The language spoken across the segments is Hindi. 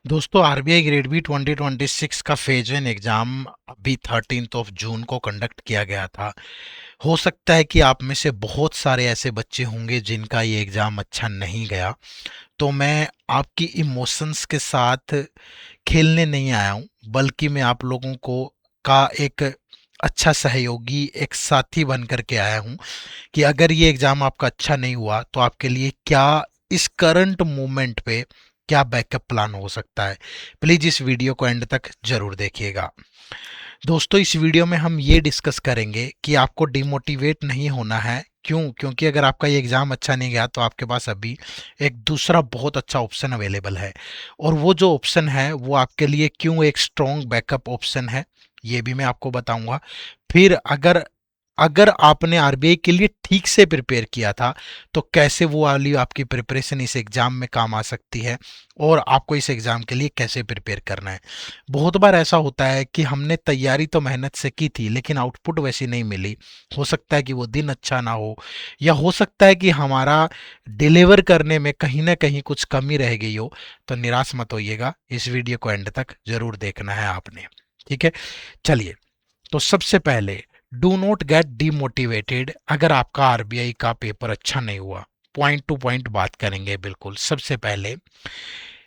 दोस्तों आरबीआई ग्रेड बी 2026 का फेज वन एग्जाम अभी 13 जून को कंडक्ट किया गया था। हो सकता है कि आप में से बहुत सारे ऐसे बच्चे होंगे जिनका ये एग्जाम अच्छा नहीं गया। तो मैं आपकी इमोशंस के साथ खेलने नहीं आया हूँ, बल्कि मैं आप लोगों को का एक अच्छा सहयोगी, एक साथी बन करके आया हूँ कि अगर ये एग्ज़ाम आपका अच्छा नहीं हुआ तो आपके लिए क्या इस करंट मोमेंट पे क्या बैकअप प्लान हो सकता है। प्लीज़ इस वीडियो को एंड तक ज़रूर देखिएगा। दोस्तों इस वीडियो में हम ये डिस्कस करेंगे कि आपको डिमोटिवेट नहीं होना है। क्यों? क्योंकि अगर आपका ये एग्ज़ाम अच्छा नहीं गया तो आपके पास अभी एक दूसरा बहुत अच्छा ऑप्शन अवेलेबल है, और वो जो ऑप्शन है वो आपके लिए क्यों एक स्ट्रॉन्ग बैकअप ऑप्शन है, ये भी मैं आपको बताऊंगा। फिर अगर अगर आपने आरबीआई के लिए ठीक से प्रिपेयर किया था तो कैसे वो वाली आपकी प्रिपरेशन इस एग्ज़ाम में काम आ सकती है, और आपको इस एग्ज़ाम के लिए कैसे प्रिपेयर करना है। बहुत बार ऐसा होता है कि हमने तैयारी तो मेहनत से की थी लेकिन आउटपुट वैसी नहीं मिली। हो सकता है कि वो दिन अच्छा ना हो, या हो सकता है कि हमारा डिलीवर करने में कहीं ना कहीं कुछ कमी रह गई हो। तो निराश मत होइएगा, इस वीडियो को एंड तक जरूर देखना है आपने। ठीक है, चलिए। तो सबसे पहले, डू नॉट गेट डीमोटिवेटेड अगर आपका आरबीआई का पेपर अच्छा नहीं हुआ। पॉइंट टू पॉइंट बात करेंगे। बिल्कुल सबसे पहले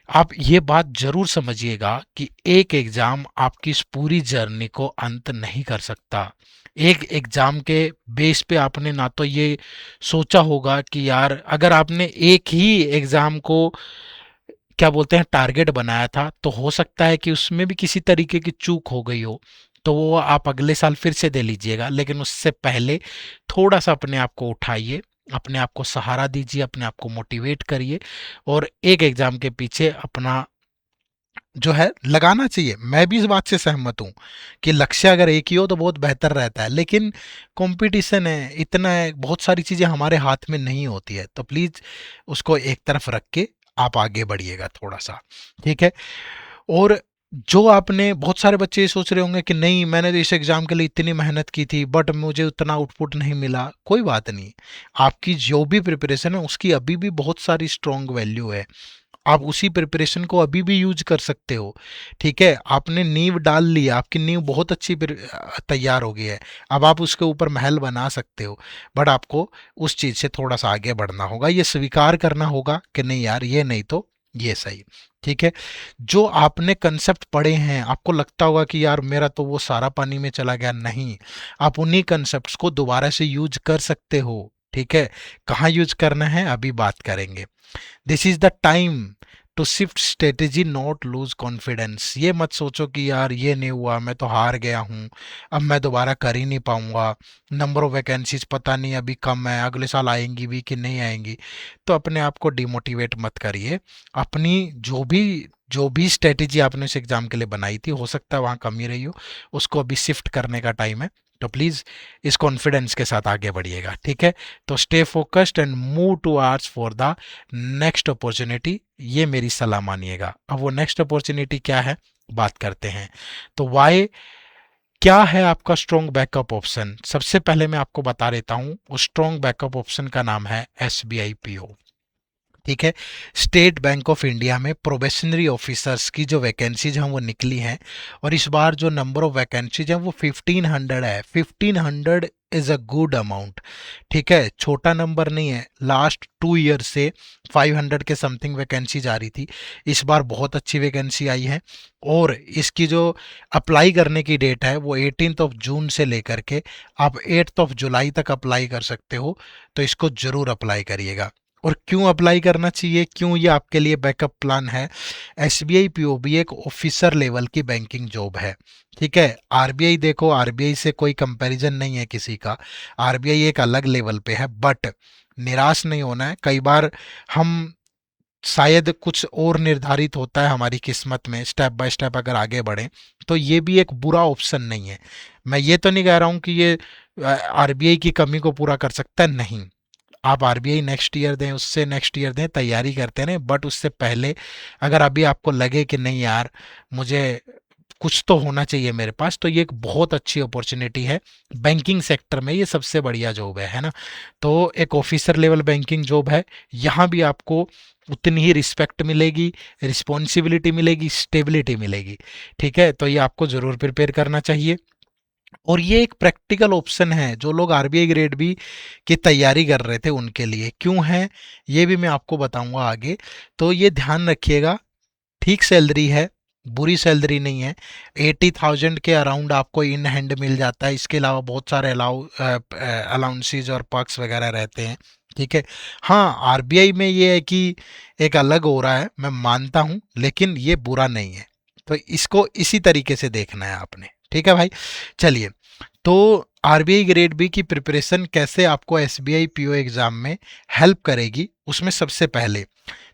आप ये बात जरूर समझिएगा कि एक एग्जाम आपकी इस पूरी जर्नी को अंत नहीं कर सकता। एक एग्जाम के बेस पे आपने ना तो ये सोचा होगा कि यार अगर आपने एक ही एग्जाम को क्या बोलते हैं टारगेट बनाया था तो हो सकता है कि उसमें भी किसी तरीके की चूक हो गई हो, तो वो आप अगले साल फिर से दे लीजिएगा। लेकिन उससे पहले थोड़ा सा अपने आप को उठाइए, अपने आप को सहारा दीजिए, अपने आप को मोटिवेट करिए, और एक एग्जाम के पीछे अपना जो है लगाना चाहिए। मैं भी इस बात से सहमत हूँ कि लक्ष्य अगर एक ही हो तो बहुत बेहतर रहता है, लेकिन कंपटीशन है, इतना है, बहुत सारी चीज़ें हमारे हाथ में नहीं होती है। तो प्लीज़ उसको एक तरफ रख के आप आगे बढ़िएगा थोड़ा सा। ठीक है। और जो आपने, बहुत सारे बच्चे ये सोच रहे होंगे कि नहीं मैंने तो इस एग्ज़ाम के लिए इतनी मेहनत की थी बट मुझे उतना आउटपुट नहीं मिला। कोई बात नहीं, आपकी जो भी प्रिपरेशन है उसकी अभी भी बहुत सारी स्ट्रॉन्ग वैल्यू है। आप उसी प्रिपरेशन को अभी भी यूज कर सकते हो। ठीक है, आपने नींव डाल ली, आपकी नींव बहुत अच्छी तैयार हो गई है। अब आप उसके ऊपर महल बना सकते हो, बट आपको उस चीज़ से थोड़ा सा आगे बढ़ना होगा, ये स्वीकार करना होगा कि नहीं यार ये नहीं तो ये सही। ठीक है। जो आपने कंसेप्ट पढ़े हैं आपको लगता होगा कि यार मेरा तो वो सारा पानी में चला गया, नहीं, आप उन्हीं कंसेप्ट्स को दोबारा से यूज कर सकते हो। ठीक है। कहाँ यूज करना है अभी बात करेंगे। This is the time to shift strategy, not lose confidence. ये मत सोचो कि यार ये नहीं हुआ मैं तो हार गया हूँ, अब मैं दोबारा कर ही नहीं पाऊंगा, नंबर ऑफ वैकेंसीज पता नहीं अभी कम है, अगले साल आएंगी भी कि नहीं आएंगी। तो अपने आप को डिमोटिवेट मत करिए। अपनी जो भी स्ट्रेटेजी आपने इस एग्जाम के लिए बनाई थी, हो सकता है वहाँ कमी रही हो, उसको अभी शिफ्ट करने का टाइम है। तो प्लीज़ इस कॉन्फिडेंस के साथ आगे बढ़िएगा। ठीक है। तो stay focused and move towards for the next opportunity, ये मेरी सलाह मानिएगा। अब वो नेक्स्ट अपॉर्चुनिटी क्या है बात करते हैं। तो वाई, क्या है आपका स्ट्रॉन्ग बैकअप ऑप्शन? सबसे पहले मैं आपको बता देता हूं, उस स्ट्रॉन्ग बैकअप ऑप्शन का नाम है एसबीआई पीओ। ठीक है। स्टेट बैंक ऑफ इंडिया में प्रोबेशनरी ऑफिसर्स की जो वैकेंसीज हैं वो निकली हैं, और इस बार जो नंबर ऑफ वैकेंसीज हैं वो 1500 है। 1500 इज अ गुड अमाउंट। ठीक है, छोटा नंबर नहीं है। लास्ट 2 ईयर से 500 के समथिंग वैकेंसी जा रही थी, इस बार बहुत अच्छी वैकेंसी आई है। और इसकी जो अप्लाई करने की डेट है वो 18 जून से लेकर के आप 8 जुलाई तक अप्लाई कर सकते हो। तो इसको जरूर अप्लाई करिएगा। और क्यों अप्लाई करना चाहिए, क्यों ये आपके लिए बैकअप प्लान है? एसबीआई पीओबी एक ऑफिसर लेवल की बैंकिंग जॉब है। ठीक है। आरबीआई देखो, आरबीआई से कोई कंपैरिजन नहीं है किसी का, आरबीआई एक अलग लेवल पे है। बट निराश नहीं होना है। कई बार हम शायद कुछ और निर्धारित होता है हमारी किस्मत में, स्टेप बाय स्टेप अगर आगे बढ़ें तो ये भी एक बुरा ऑप्शन नहीं है। मैं ये तो नहीं कह रहा हूँ कि ये आरबीआई की कमी को पूरा कर सकता है, नहीं। आप आरबीआई नेक्स्ट ईयर दें, उससे नेक्स्ट ईयर दें, तैयारी करते रहें, बट उससे पहले अगर अभी आपको लगे कि नहीं यार मुझे कुछ तो होना चाहिए मेरे पास। तो ये एक बहुत अच्छी अपॉर्चुनिटी है बैंकिंग सेक्टर में, ये सबसे बढ़िया जॉब है ना। तो एक ऑफिसर लेवल बैंकिंग जॉब है, यहाँ भी आपको उतनी ही रिस्पेक्ट मिलेगी, रिस्पॉन्सिबिलिटी मिलेगी, स्टेबिलिटी मिलेगी। ठीक है, तो ये आपको ज़रूर प्रिपेयर करना चाहिए। और ये एक प्रैक्टिकल ऑप्शन है जो लोग आरबीआई ग्रेड बी की तैयारी कर रहे थे उनके लिए। क्यों है ये भी मैं आपको बताऊंगा आगे। तो ये ध्यान रखिएगा, ठीक सैलरी है, बुरी सैलरी नहीं है। 80,000 के अराउंड आपको इन हैंड मिल जाता है। इसके अलावा बहुत सारे अलाउंसेज और पर्क्स वगैरह रहते हैं। ठीक है, हाँ आरबीआई में ये है कि एक अलग हो रहा है, मैं मानता हूँ, लेकिन ये बुरा नहीं है। तो इसको इसी तरीके से देखना है आपने। ठीक है भाई, चलिए। तो आरबीआई ग्रेड बी की प्रिपरेशन कैसे आपको एसबीआई पीओ एग्जाम में हेल्प करेगी, उसमें सबसे पहले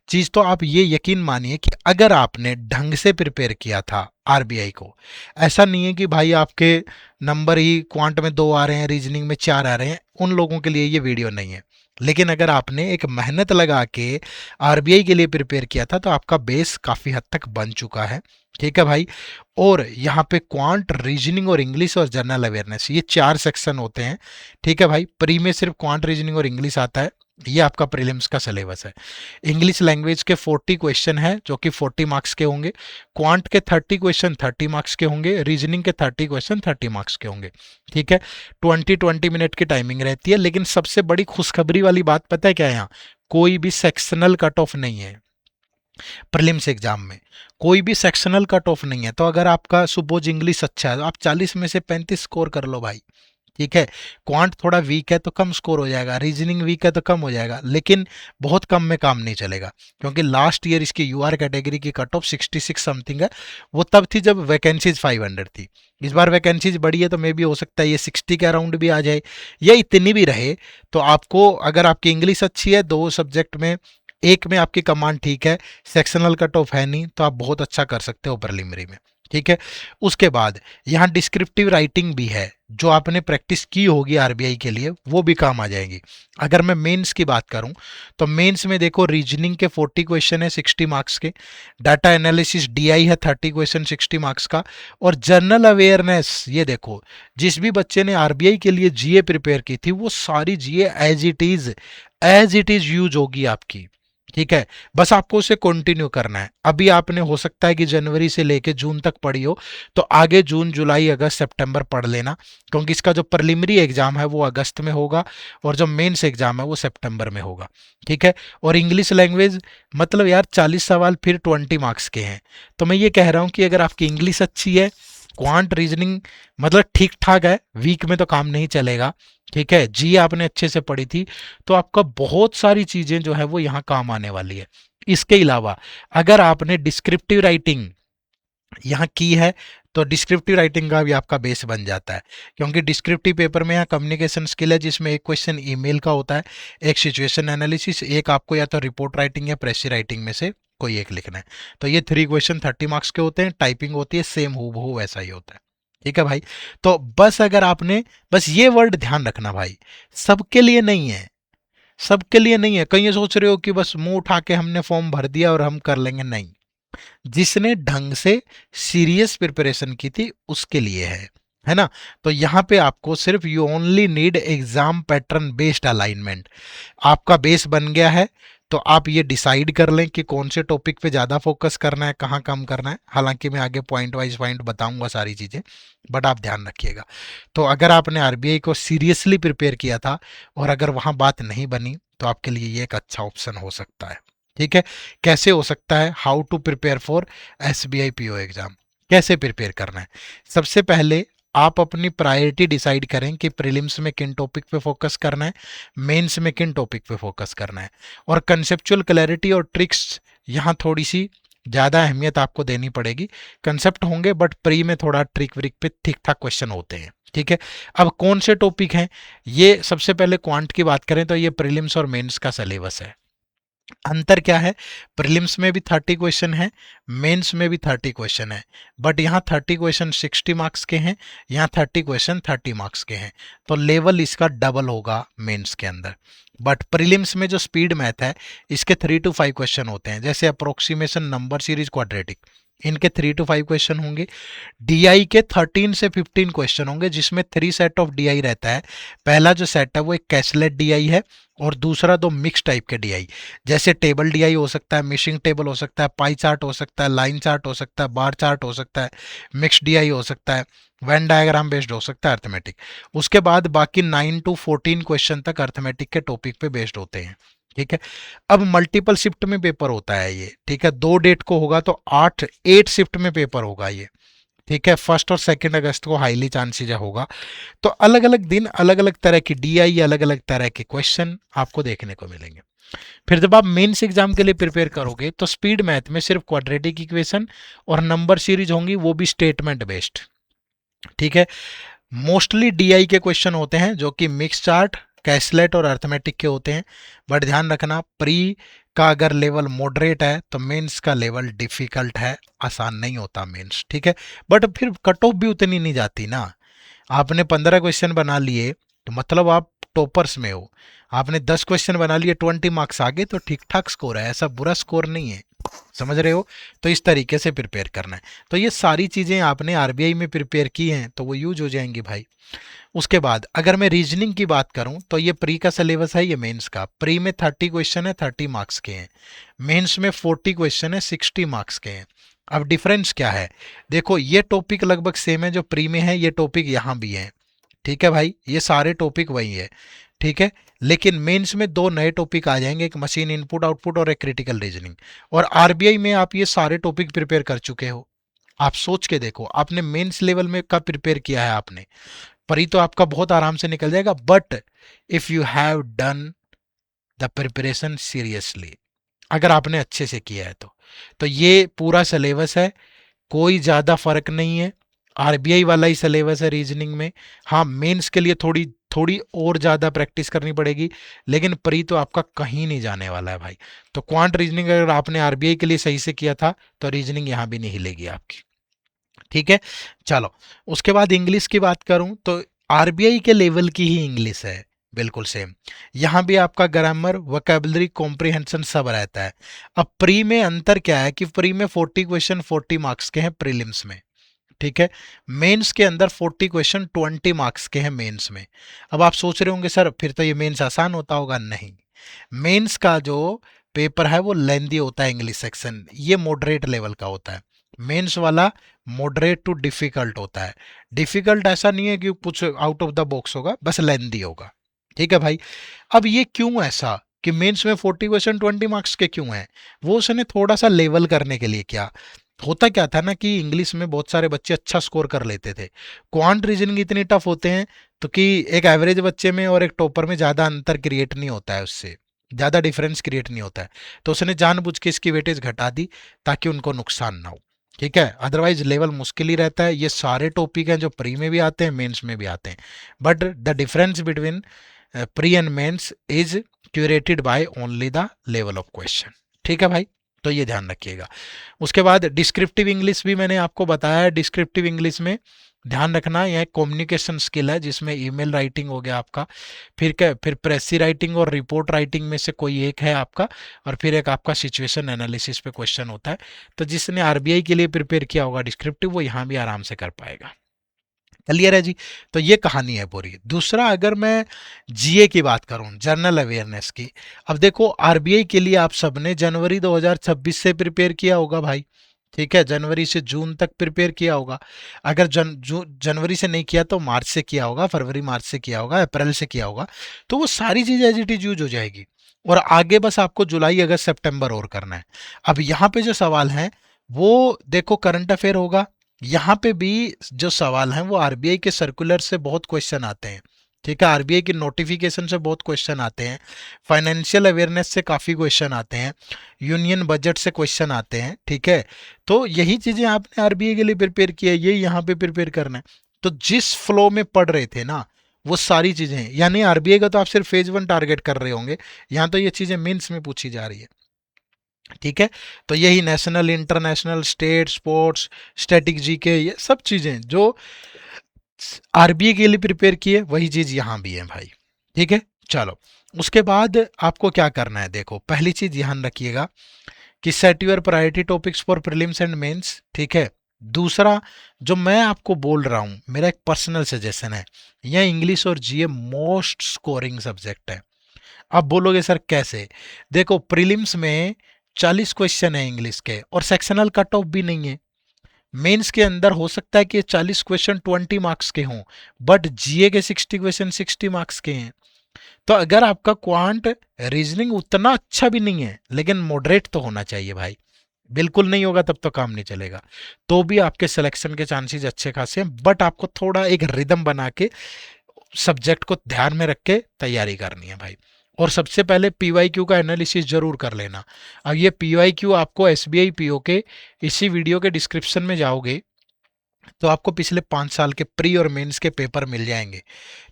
चीज तो आप ये यकीन मानिए कि अगर आपने ढंग से प्रिपेयर किया था आरबीआई को, ऐसा नहीं है कि भाई आपके नंबर ही क्वांट में 2 आ रहे हैं, रीजनिंग में 4 आ रहे हैं, उन लोगों के लिए ये वीडियो नहीं है। लेकिन अगर आपने एक मेहनत लगा के आरबीआई के लिए प्रिपेयर किया था तो आपका बेस काफ़ी हद तक बन चुका है। ठीक है भाई। और यहाँ पे क्वांट, रीजनिंग और इंग्लिश और जनरल अवेयरनेस, ये 4 सेक्शन होते हैं। ठीक है भाई, प्री में सिर्फ क्वांट, रीजनिंग और इंग्लिश आता है, ये आपका प्रीलिम्स का सिलेबस है। इंग्लिश लैंग्वेज के 40 क्वेश्चन है जो कि 40 मार्क्स के होंगे। क्वांट के 30 क्वेश्चन 30 मार्क्स के होंगे। रीजनिंग के 30 क्वेश्चन 30 मार्क्स के होंगे। ठीक है, 20 मिनट की टाइमिंग रहती है। लेकिन सबसे बड़ी खुशखबरी वाली बात पता है क्या है, यहाँ कोई भी सेक्शनल कट ऑफ नहीं है। प्रीलिम्स एग्जाम में कोई भी सेक्शनल कट ऑफ नहीं है। तो अगर आपका सपोज इंग्लिश अच्छा है तो आप 40 में से 35 स्कोर कर लो भाई। ठीक है, क्वांट थोड़ा वीक है तो कम स्कोर हो जाएगा, रीजनिंग वीक है तो कम हो जाएगा, लेकिन बहुत कम में काम नहीं चलेगा। क्योंकि लास्ट ईयर इसकी यूआर कैटेगरी की कट ऑफ 66 समथिंग है। वो तब थी जब वैकेंसीज 500 थी। इस बार वैकेंसीज बढ़ी है तो मे भी हो सकता है ये 60 के अराउंड भी आ जाए, या इतनी भी रहे। तो आपको, अगर आपकी इंग्लिश अच्छी है, 2 सब्जेक्ट में एक में आपकी कमांड ठीक है, सेक्शनल कट ऑफ है नहीं, तो आप बहुत अच्छा कर सकते हो प्रीलिमिनरी में। ठीक है, उसके बाद यहाँ डिस्क्रिप्टिव राइटिंग भी है, जो आपने प्रैक्टिस की होगी आरबीआई के लिए, वो भी काम आ जाएगी। अगर मैं मेंस की बात करूं तो मेंस में देखो, रीजनिंग के 40 क्वेश्चन है 60 मार्क्स के, डाटा एनालिसिस डीआई है 30 क्वेश्चन 60 मार्क्स का, और जनरल अवेयरनेस ये देखो, जिस भी बच्चे ने आरबीआई के लिए जीए प्रिपेयर की थी वो सारी जीए एज इट इज यूज होगी आपकी। ठीक है, बस आपको उसे कंटिन्यू करना है। अभी आपने हो सकता है कि जनवरी से लेके जून तक पढ़ी हो, तो आगे जून, जुलाई, अगस्त, सितंबर पढ़ लेना, क्योंकि इसका जो प्रीलिमिनरी एग्जाम है वो अगस्त में होगा और जो मेंस एग्जाम है वो सितंबर में होगा। ठीक है, और इंग्लिश लैंग्वेज मतलब यार 40 सवाल फिर 20 मार्क्स के हैं। तो मैं ये कह रहा हूँ कि अगर आपकी इंग्लिश अच्छी है, क्वांट, रीजनिंग मतलब ठीक ठाक है, वीक में तो काम नहीं चलेगा। ठीक है, जी आपने अच्छे से पढ़ी थी, तो आपका बहुत सारी चीजें जो है वो यहाँ काम आने वाली है। इसके अलावा अगर आपने डिस्क्रिप्टिव राइटिंग यहाँ की है तो डिस्क्रिप्टिव राइटिंग का भी आपका बेस बन जाता है। क्योंकि डिस्क्रिप्टिव पेपर में यहाँ कम्युनिकेशन स्किल है, जिसमें एक क्वेश्चन ईमेल का होता है, एक सिचुएशन एनालिसिस, एक आपको या तो रिपोर्ट राइटिंग या प्रेसी राइटिंग में से कोई एक लिखना है। तो ये 3 क्वेश्चन 30 मार्क्स के होते हैं, टाइपिंग होती है सेम हूबहू वैसा ही होता है। ठीक है भाई, तो बस अगर आपने, बस ये वर्ड ध्यान रखना भाई, सबके लिए नहीं है, सबके लिए नहीं है। कहीं ये सोच रहे हो कि बस मुंह उठा के हमने फॉर्म भर दिया और हम कर लेंगे, नहीं। जिसने ढंग से सीरियस प्रिपरेशन की थी उसके लिए है ना। तो यहाँ पे आपको सिर्फ you only need exam pattern based alignment. आपका बेस बन गया है, तो आप ये डिसाइड कर लें कि कौन से टॉपिक पे ज़्यादा फोकस करना है, कहाँ कम करना है। हालांकि मैं आगे पॉइंट वाइज पॉइंट बताऊंगा सारी चीज़ें, बट आप ध्यान रखिएगा। तो अगर आपने आरबीआई को सीरियसली प्रिपेयर किया था और अगर वहाँ बात नहीं बनी, तो आपके लिए ये एक अच्छा ऑप्शन हो सकता है। ठीक है, कैसे हो सकता है, how to prepare for SBI PO exam, कैसे प्रिपेयर करना है। सबसे पहले आप अपनी प्रायोरिटी डिसाइड करें कि प्रीलिम्स में किन टॉपिक पे फोकस करना है, मेंस में किन टॉपिक पे फोकस करना है। और कंसेप्चुअल क्लैरिटी और ट्रिक्स यहाँ थोड़ी सी ज़्यादा अहमियत आपको देनी पड़ेगी। कंसेप्ट होंगे बट प्री में थोड़ा ट्रिक व्रिक पे ठीक ठाक क्वेश्चन होते हैं। ठीक है, अब कौन से टॉपिक हैं, ये सबसे पहले क्वांट की बात करें तो ये प्रीलिम्स और मेंस का सिलेबस है। अंतर क्या है, प्रीलिम्स में भी 30 क्वेश्चन है, मेंस में भी 30 क्वेश्चन है, बट यहाँ 30 क्वेश्चन 60 मार्क्स के हैं, यहाँ 30 क्वेश्चन 30 मार्क्स के हैं। तो लेवल इसका डबल होगा मेंस के अंदर। बट प्रीलिम्स में जो स्पीड मैथ है, इसके 3 to 5 क्वेश्चन होते हैं, जैसे अप्रोक्सीमेशन, नंबर सीरीज, क्वाड्रेटिक, इनके 3 to 5 क्वेश्चन होंगे। डीआई के 13 से 15 क्वेश्चन होंगे, जिसमें 3 सेट ऑफ डीआई रहता है। पहला जो सेट है वो एक कैसलेट डीआई है, और दूसरा दो मिक्स टाइप के डीआई, जैसे टेबल डीआई हो सकता है, मिशिंग टेबल हो सकता है, पाई चार्ट हो सकता है, लाइन चार्ट हो सकता है, बार चार्ट हो सकता है, मिक्स डीआई हो सकता है, वेन डायग्राम बेस्ड हो सकता है, अर्थमेटिक। उसके बाद बाकी 9 to 14 क्वेश्चन तक अर्थमेटिक के टॉपिक पे बेस्ड होते हैं। ठीक है। अब मल्टीपल शिफ्ट में पेपर होता है ये, ठीक है, 2 डेट को होगा तो 8 शिफ्ट में पेपर होगा ये। ठीक है, 1 और 2 अगस्त को हाईली चांसेज होगा। तो अलग अलग दिन अलग अलग तरह की डीआई, अलग अलग तरह के क्वेश्चन आपको देखने को मिलेंगे। फिर जब आप मेंस एग्जाम के लिए प्रिपेयर करोगे तो स्पीड मैथ में सिर्फ क्वाड्रेटिक इक्वेशन और नंबर सीरीज होंगी, वो भी स्टेटमेंट बेस्ड। ठीक है। मोस्टली डीआई के क्वेश्चन होते हैं जो कि मिक्स चार्ट, कैसलेट और अर्थमेटिक के होते हैं। बट ध्यान रखना, प्री का अगर लेवल मॉडरेट है तो मेंस का लेवल डिफिकल्ट है, आसान नहीं होता मेंस। ठीक है। बट फिर कट ऑफ भी उतनी नहीं जाती ना। आपने 15 क्वेश्चन बना लिए तो मतलब आप टॉपर्स में हो। आपने 10 क्वेश्चन बना लिए, 20 मार्क्स आ गए तो ठीक ठाक स्कोर है, ऐसा बुरा स्कोर नहीं है। समझ रहे हो? तो इस तरीके से प्रिपेयर करना है। तो ये सारी चीज़ें आपने आरबीआई में प्रिपेयर की हैं तो वो यूज हो जाएंगी भाई। उसके बाद अगर मैं रीजनिंग की बात करूं तो ये प्री का सिलेबस है, ये मेंस का। प्री में 30 क्वेश्चन है, 30 मार्क्स के हैं। मेंस में 40 क्वेश्चन है, 60 मार्क्स के हैं। अब डिफरेंस क्या है? देखो, ये टॉपिक लगभग सेम है जो प्री में है, ये टॉपिक यहाँ भी है। ठीक है भाई, ये सारे टॉपिक वही है। ठीक है। लेकिन मेंस में 2 नए टॉपिक आ जाएंगे, एक मशीन इनपुट आउटपुट और एक क्रिटिकल रीजनिंग। और आरबीआई में आप ये सारे टॉपिक प्रिपेयर कर चुके हो। आप सोच के देखो, आपने मेंस लेवल में कब प्रिपेयर किया है आपने। परी तो आपका बहुत आराम से निकल जाएगा, but if you have done the preparation seriously, अगर आपने अच्छे से किया है तो ये पूरा सिलेबस है, कोई ज़्यादा फर्क नहीं है। आरबीआई वाला ही सिलेबस है रीजनिंग में। हाँ, मेंस के लिए थोड़ी थोड़ी और ज़्यादा प्रैक्टिस करनी पड़ेगी, लेकिन प्री तो आपका कहीं नहीं जाने वाला है भाई। तो क्वांट रीजनिंग अगर आपने आरबीआई के लिए सही से किया था तो रीजनिंग यहाँ भी नहीं हिलेगी आपकी। ठीक है। चलो, उसके बाद इंग्लिश की बात करूं तो आरबीआई के लेवल की ही इंग्लिश है, बिल्कुल सेम। यहां भी आपका ग्रामर, वोकैबुलरी, कॉम्प्रिहेंशन सब रहता है। अब प्री में अंतर क्या है कि प्री में 40 क्वेश्चन 40 मार्क्स के हैं प्रीलिम्स में। ठीक है। मेंस के अंदर 40 क्वेश्चन 20 मार्क्स के हैं मेंस में। अब आप सोच रहे होंगे सर फिर तो ये मेंस आसान होता होगा। नहीं, मेंस का जो पेपर है वो लेंदी होता है, इंग्लिश सेक्शन ये मॉडरेट लेवल का होता है। मेंस वाला मॉडरेट टू डिफिकल्ट होता है। डिफिकल्ट ऐसा नहीं है कि कुछ आउट ऑफ द बॉक्स होगा, बस लेंदी होगा। ठीक है भाई। अब ये क्यों ऐसा कि मेंस में 40 क्वेश्चन 20 मार्क्स के क्यों हैं? वो उसने थोड़ा सा लेवल करने के लिए किया। होता क्या था ना कि इंग्लिश में बहुत सारे बच्चे अच्छा स्कोर कर लेते थे। क्वांट रीजनिंग इतनी टफ होते हैं तो कि एक एवरेज बच्चे में और एक टॉपर में ज़्यादा अंतर क्रिएट नहीं होता है, उससे ज़्यादा डिफरेंस क्रिएट नहीं होता है। तो उसने जानबूझ के इसकी वेटेज घटा दी ताकि उनको नुकसान ना हो। ठीक है। अदरवाइज लेवल मुश्किल ही रहता है। ये सारे टॉपिक हैं जो प्री में भी आते हैं, मेंस में भी आते हैं। But the difference between pre and mains is curated by only the level of question. ठीक है भाई, तो ये ध्यान रखिएगा। उसके बाद डिस्क्रिप्टिव इंग्लिश भी मैंने आपको बताया है। डिस्क्रिप्टिव इंग्लिश में ध्यान रखना, यह कम्युनिकेशन स्किल है जिसमें ईमेल राइटिंग हो गया आपका, फिर क्या, फिर प्रेसी राइटिंग और रिपोर्ट राइटिंग में से कोई एक है आपका, और फिर एक आपका सिचुएशन एनालिसिस पे क्वेश्चन होता है। तो जिसने आरबीआई के लिए प्रिपेयर किया होगा डिस्क्रिप्टिव, वो यहाँ भी आराम से कर पाएगा। क्लियर है जी? तो ये कहानी है पूरी। दूसरा, अगर मैं जीए की बात करूं, जनरल अवेयरनेस की, अब देखो आरबीआई के लिए आप सबने जनवरी 2026 से प्रिपेयर किया होगा भाई। ठीक है, जनवरी से जून तक प्रिपेयर किया होगा। अगर जनवरी से नहीं किया तो मार्च से किया होगा, फरवरी मार्च से किया होगा, अप्रैल से किया होगा। तो वो सारी चीज़ एज इट इज यूज हो जाएगी, और आगे बस आपको जुलाई अगस्त सितंबर और करना है। अब यहाँ पे जो सवाल हैं वो देखो करंट अफेयर होगा। यहाँ पे भी जो सवाल हैं वो आरबीआई के सर्कुलर से बहुत क्वेश्चन आते हैं। ठीक है, आरबीआई की नोटिफिकेशन से बहुत क्वेश्चन आते हैं, फाइनेंशियल अवेयरनेस से काफ़ी क्वेश्चन आते हैं, यूनियन बजट से क्वेश्चन आते हैं। ठीक है। तो यही चीज़ें आपने आरबीआई के लिए प्रिपेयर किया है, ये यहाँ पे प्रिपेयर करना है। तो जिस फ्लो में पढ़ रहे थे ना, वो सारी चीज़ें, यानी आरबीआई का तो आप सिर्फ फेज 1 टारगेट कर रहे होंगे, यहाँ तो ये चीज़ें मेंस में पूछी जा रही है। ठीक है। तो यही national, international, state, sports, static GK, ये सब चीज़ें जो आरबीआई के लिए प्रिपेयर किए वही चीज़ यहाँ भी है भाई। ठीक है। चलो, उसके बाद आपको क्या करना है, देखो पहली चीज़ ध्यान रखिएगा कि set your priority topics for prelims and mains, ठीक है। दूसरा, जो मैं आपको बोल रहा हूं, मेरा एक पर्सनल सजेशन है, यह इंग्लिश और जीए मोस्ट स्कोरिंग सब्जेक्ट है। आप बोलोगे सर कैसे? देखो, प्रीलिम्स में 40 क्वेश्चन है इंग्लिश के और सेक्शनल कट ऑफ भी नहीं है। मेंस के अंदर हो सकता है कि ये 40 क्वेश्चन 20 मार्क्स के हों, बट जीए के 60 क्वेश्चन 60 मार्क्स के हैं। तो अगर आपका क्वांट रीजनिंग उतना अच्छा भी नहीं है, लेकिन मॉडरेट तो होना चाहिए भाई, बिल्कुल नहीं होगा तब तो काम नहीं चलेगा। तो भी आपके सिलेक्शन के चांसेस अच्छे खासे हैं, बट आपको थोड़ा एक रिदम बना के सब्जेक्ट को ध्यान में रख के तैयारी करनी है भाई। और सबसे पहले पीवाईक्यू का एनालिसिस जरूर कर लेना। अब ये पीवाईक्यू आपको एसबीआई पीओ के इसी वीडियो के डिस्क्रिप्शन में जाओगे तो आपको पिछले 5 साल के प्री और मेंस के पेपर मिल जाएंगे,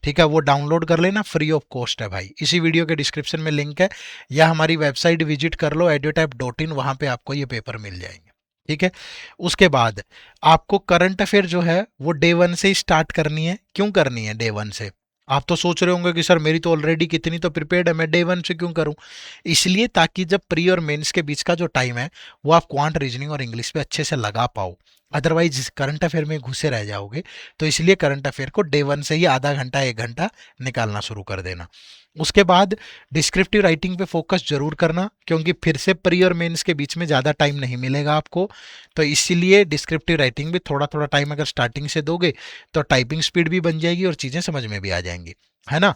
ठीक है। वो डाउनलोड कर लेना, फ्री ऑफ कॉस्ट है भाई। इसी वीडियो के डिस्क्रिप्शन में लिंक है, या हमारी वेबसाइट विजिट कर लो edutap.in, वहां पे आपको ये पेपर मिल जाएंगे, ठीक है। उसके बाद आपको करंट अफेयर जो है वो डे 1 से ही स्टार्ट करनी है। क्यों करनी है डे 1 से? आप तो सोच रहे होंगे कि सर मेरी तो ऑलरेडी कितनी तो प्रिपेयर्ड है, मैं डे 1 से क्यों करूं? इसलिए ताकि जब प्री और मेंस के बीच का जो टाइम है वो आप क्वांट, रीजनिंग और इंग्लिश पे अच्छे से लगा पाओ। अदरवाइज करंट अफेयर में घुसे रह जाओगे। तो इसलिए करंट अफेयर को डे 1 से ही आधा घंटा 1 घंटा निकालना शुरू कर देना। उसके बाद डिस्क्रिप्टिव राइटिंग पे फोकस जरूर करना, क्योंकि फिर से प्री और मेंस के बीच में ज़्यादा टाइम नहीं मिलेगा आपको। तो इसीलिए डिस्क्रिप्टिव राइटिंग भी थोड़ा थोड़ा टाइम अगर स्टार्टिंग से दोगे तो टाइपिंग स्पीड भी बन जाएगी और चीज़ें समझ में भी आ जाएंगी, है ना।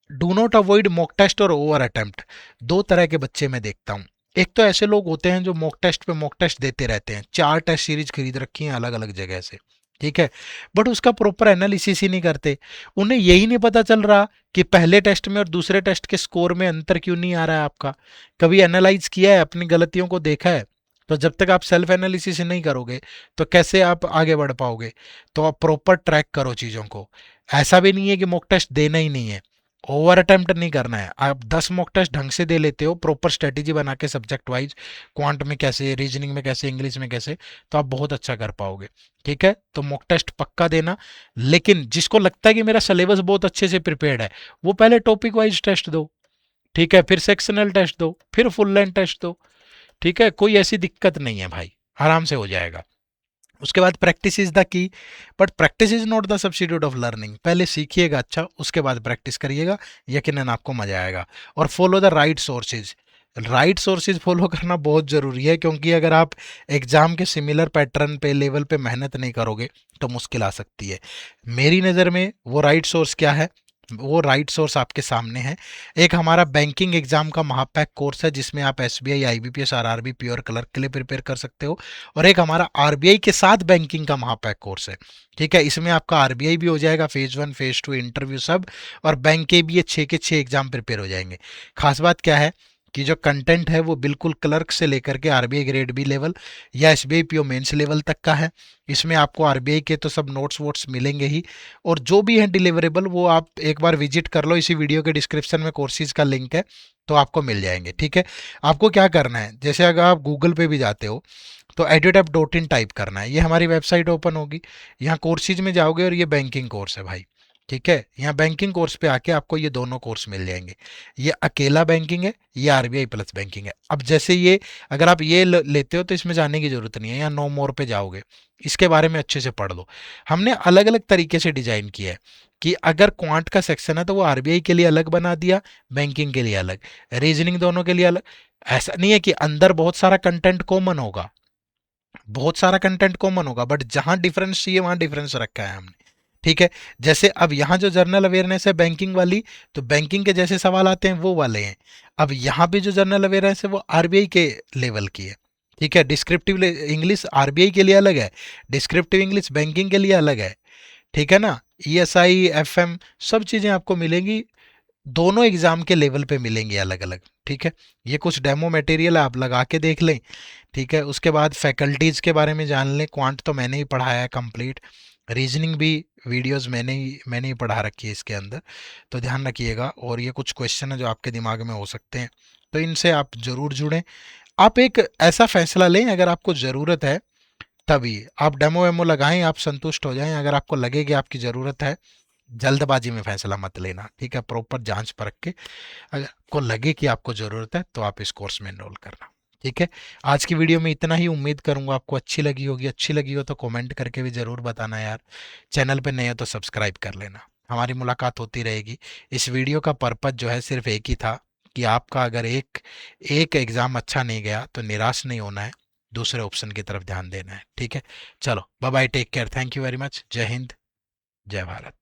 Do not avoid mock test और ओवर अटेम्प्ट। दो तरह के बच्चे मैं देखता हूँ। एक तो ऐसे लोग होते हैं जो मॉक टेस्ट पे मॉक टेस्ट देते रहते हैं, 4 टेस्ट सीरीज खरीद रखी हैं अलग अलग जगह से, ठीक है, बट उसका प्रॉपर एनालिसिस ही नहीं करते। उन्हें यही नहीं पता चल रहा कि पहले टेस्ट में और दूसरे टेस्ट के स्कोर में अंतर क्यों नहीं आ रहा है आपका। कभी एनालाइज किया है, अपनी गलतियों को देखा है? तो जब तक आप सेल्फ एनालिसिस नहीं करोगे तो कैसे आप आगे बढ़ पाओगे? तो आप प्रॉपर ट्रैक करो चीज़ों को। ऐसा भी नहीं है कि मॉक टेस्ट देना ही नहीं है, ओवर अटेम्प्ट नहीं करना है। आप 10 मॉक टेस्ट ढंग से दे लेते हो, प्रॉपर स्ट्रेटेजी बना के सब्जेक्ट वाइज, क्वांट में कैसे, रीजनिंग में कैसे, इंग्लिश में कैसे, तो आप बहुत अच्छा कर पाओगे, ठीक है। तो मॉक टेस्ट पक्का देना। लेकिन जिसको लगता है कि मेरा सिलेबस बहुत अच्छे से प्रिपेयर्ड है, वो पहले टॉपिक वाइज टेस्ट दो, ठीक है, फिर सेक्शनल टेस्ट दो, फिर फुल लेंथ टेस्ट दो, ठीक है। कोई ऐसी दिक्कत नहीं है भाई, आराम से हो जाएगा। उसके बाद practice is the key, but practice is not the substitute of learning. पहले सीखिएगा अच्छा, उसके बाद प्रैक्टिस करिएगा, यकीनन आपको मजा आएगा। और follow the right sources. Right sources follow करना बहुत ज़रूरी है, क्योंकि अगर आप एग्जाम के सिमिलर पैटर्न पे, लेवल पे मेहनत नहीं करोगे तो मुश्किल आ सकती है। मेरी नज़र में वो राइट सोर्स क्या है? वो राइट सोर्स आपके सामने है। एक हमारा बैंकिंग एग्जाम का महापैक कोर्स है, जिसमें आप SBI, IBPS, RRB, pure clerk के लिए प्रिपेयर कर सकते हो। और एक हमारा आरबीआई के साथ बैंकिंग का महापैक कोर्स है, ठीक है। इसमें आपका आरबीआई भी हो जाएगा, फेज 1 फेज 2 इंटरव्यू सब, और बैंक के भी ये 6 के 6 एग्जाम प्रिपेयर हो जाएंगे। खास बात क्या है कि जो कंटेंट है वो बिल्कुल क्लर्क से लेकर के आरबीआई ग्रेड बी लेवल या एसबीआई पीओ मेंस लेवल तक का है। इसमें आपको आरबीआई के तो सब नोट्स वोट्स मिलेंगे ही, और जो भी है डिलीवरेबल वो आप एक बार विजिट कर लो, इसी वीडियो के डिस्क्रिप्शन में कोर्सेज का लिंक है, तो आपको मिल जाएंगे, ठीक है। आपको क्या करना है, जैसे अगर आप गूगल पे भी जाते हो तो edutap.in टाइप करना है, ये हमारी वेबसाइट ओपन होगी। यहाँ कोर्सेज में जाओगे और ये बैंकिंग कोर्स है भाई, ठीक है। यहाँ बैंकिंग कोर्स पे आके आपको ये दोनों कोर्स मिल जाएंगे। ये अकेला बैंकिंग है, ये आरबीआई प्लस बैंकिंग है। अब जैसे ये, अगर आप ये लेते हो तो इसमें जाने की जरूरत नहीं है, यहाँ नो मोर पे जाओगे, इसके बारे में अच्छे से पढ़ लो। हमने अलग अलग तरीके से डिजाइन किया है कि अगर क्वांट का सेक्शन है तो वो आरबीआई के लिए अलग बना दिया, बैंकिंग के लिए अलग, रीजनिंग दोनों के लिए अलग। ऐसा नहीं है कि अंदर बहुत सारा कंटेंट कॉमन होगा, बहुत सारा कंटेंट कॉमन होगा, बट जहां डिफरेंस चाहिए वहां डिफरेंस रखा है हमने, ठीक है। जैसे अब यहाँ जो जर्नल अवेयरनेस है बैंकिंग वाली, तो बैंकिंग के जैसे सवाल आते हैं वो वाले हैं। अब यहाँ भी जो जर्नल अवेयरनेस है वो आरबीआई के लेवल की है, ठीक है। डिस्क्रिप्टिव इंग्लिश आरबीआई के लिए अलग है, डिस्क्रिप्टिव इंग्लिश बैंकिंग के लिए अलग है, ठीक है ना। ईएसआई, एफएम, सब चीज़ें आपको मिलेंगी, दोनों एग्जाम के लेवल पे मिलेंगे अलग अलग, ठीक है। ये कुछ डेमो मटेरियल आप लगा के देख लें, ठीक है। उसके बाद फैकल्टीज़ के बारे में जान लें। क्वांट तो मैंने ही पढ़ाया है कंप्लीट, रीजनिंग भी वीडियोस मैंने ही पढ़ा रखी है इसके अंदर, तो ध्यान रखिएगा। और ये कुछ क्वेश्चन है जो आपके दिमाग में हो सकते हैं, तो इनसे आप ज़रूर जुड़ें। आप एक ऐसा फैसला लें, अगर आपको ज़रूरत है तभी आप डेमो वेमो लगाएं, आप संतुष्ट हो जाएं। अगर आपको लगे कि आपकी ज़रूरत है, जल्दबाजी में फैसला मत लेना, ठीक है। प्रॉपर जांच परख के, अगर आपको लगे कि आपको ज़रूरत है तो आप इस कोर्स में एनरोल करना, ठीक है? आज की वीडियो में इतना ही, उम्मीद करूँगा आपको अच्छी लगी होगी। अच्छी लगी हो तो कमेंट करके भी ज़रूर बताना यार। चैनल पे नए हो तो सब्सक्राइब कर लेना। हमारी मुलाकात होती रहेगी। इस वीडियो का पर्पज़ जो है सिर्फ़ एक ही था कि आपका अगर एक एक एग्ज़ाम अच्छा नहीं गया तो निराश नहीं होना है, दूसरे ऑप्शन की तरफ ध्यान देना है। ठीक है? चलो bye bye, take care, thank you very much. जय हिंद, जय भारत।